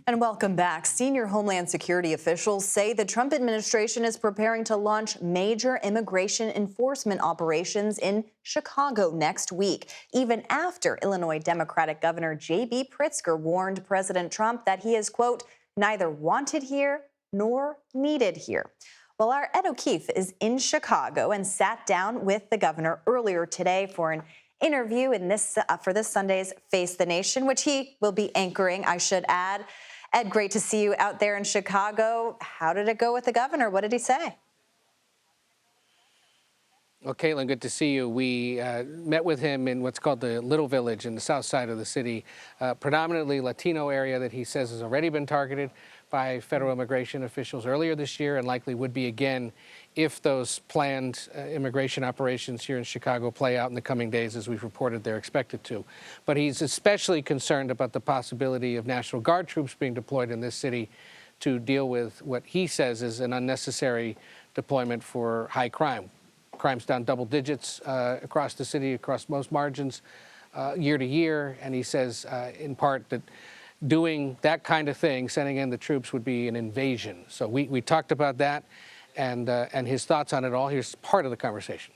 And welcome back. Senior Homeland Security officials say the Trump administration is preparing to launch major immigration enforcement operations in Chicago next week, even after Illinois Democratic Governor J.B. Pritzker warned President Trump that he is, quote, neither wanted here nor needed here. Well, our Ed O'Keefe is in Chicago and sat down with the governor earlier today for an interview for this Sunday's Face the Nation, which he will be anchoring, I should add. Ed, great to see you out there in Chicago. How did it go with the governor? What did he say? Well, Caitlin, good to see you. We met with him in what's called the Little Village in the south side of the city, predominantly Latino area that he says has already been targeted by federal immigration officials earlier this year and likely would be again if those planned immigration operations here in Chicago play out in the coming days, as we've reported they're expected to. But he's especially concerned about the possibility of National Guard troops being deployed in this city to deal with what he says is an unnecessary deployment for high crime. Crime's down double digits across the city, across most margins, year to year. And he says, in part, that doing that kind of thing, sending in the troops, would be an invasion. So we talked about that and his thoughts on it all. Here's part of the conversation.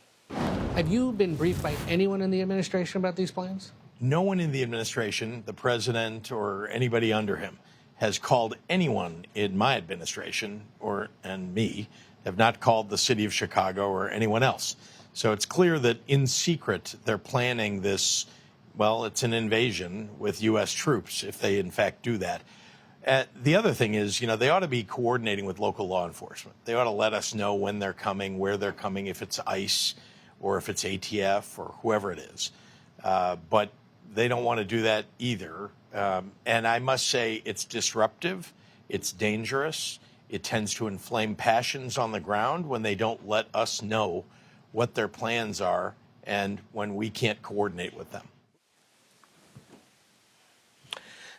Have you been briefed by anyone in the administration about these plans? No one in the administration, the president or anybody under him, has called anyone in my administration and me, have not called the city of Chicago or anyone else. So it's clear that in secret they're planning this, well, it's an invasion with U.S. troops if they in fact do that. The other thing is, they ought to be coordinating with local law enforcement. They ought to let us know when they're coming, where they're coming, if it's ICE or if it's ATF or whoever it is. But they don't want to do that either. And I must say it's disruptive, it's dangerous. It tends to inflame passions on the ground when they don't let us know what their plans are and when we can't coordinate with them.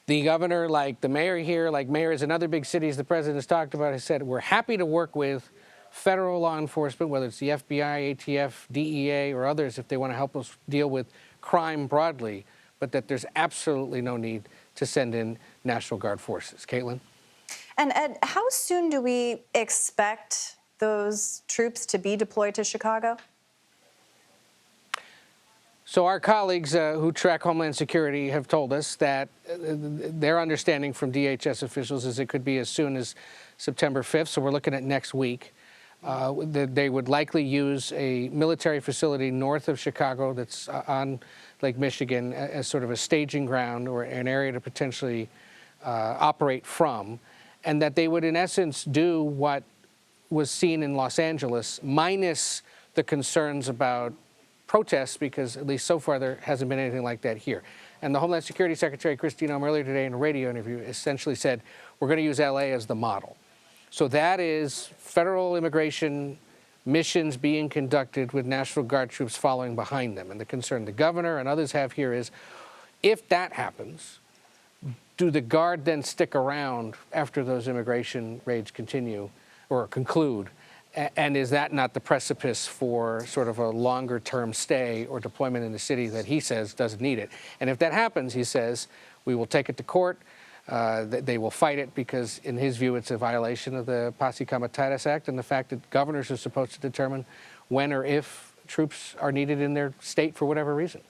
The governor, like the mayor here, like mayors in other big cities the president has talked about, has said, we're happy to work with federal law enforcement, whether it's the FBI, ATF, DEA, or others, if they want to help us deal with crime broadly, but that there's absolutely no need to send in National Guard forces. Caitlin? And Ed, how soon do we expect those troops to be deployed to Chicago? So our colleagues who track Homeland Security have told us that their understanding from DHS officials is it could be as soon as September 5th, so we're looking at next week. They would likely use a military facility north of Chicago that's on Lake Michigan as sort of a staging ground or an area to potentially operate from, and that they would, in essence, do what was seen in Los Angeles, minus the concerns about protests, because at least so far there hasn't been anything like that here. And the Homeland Security Secretary, Christine Noem, earlier today in a radio interview, essentially said, we're going to use LA as the model. So that is federal immigration missions being conducted with National Guard troops following behind them. And the concern the governor and others have here is, if that happens, do the Guard then stick around after those immigration raids continue or conclude? And is that not the precipice for sort of a longer-term stay or deployment in the city that he says doesn't need it? And if that happens, he says, we will take it to court. They will fight it because, in his view, it's a violation of the Posse Comitatus Act and the fact that governors are supposed to determine when or if troops are needed in their state for whatever reason.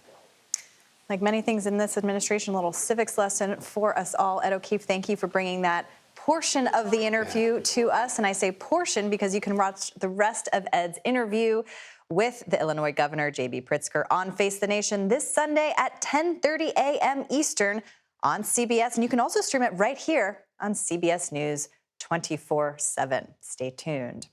Like many things in this administration, a little civics lesson for us all. Ed O'Keefe, thank you for bringing that portion of the interview to us. And I say portion because you can watch the rest of Ed's interview with the Illinois Governor, J.B. Pritzker, on Face the Nation this Sunday at 10:30 a.m. Eastern on CBS. And you can also stream it right here on CBS News 24/7. Stay tuned.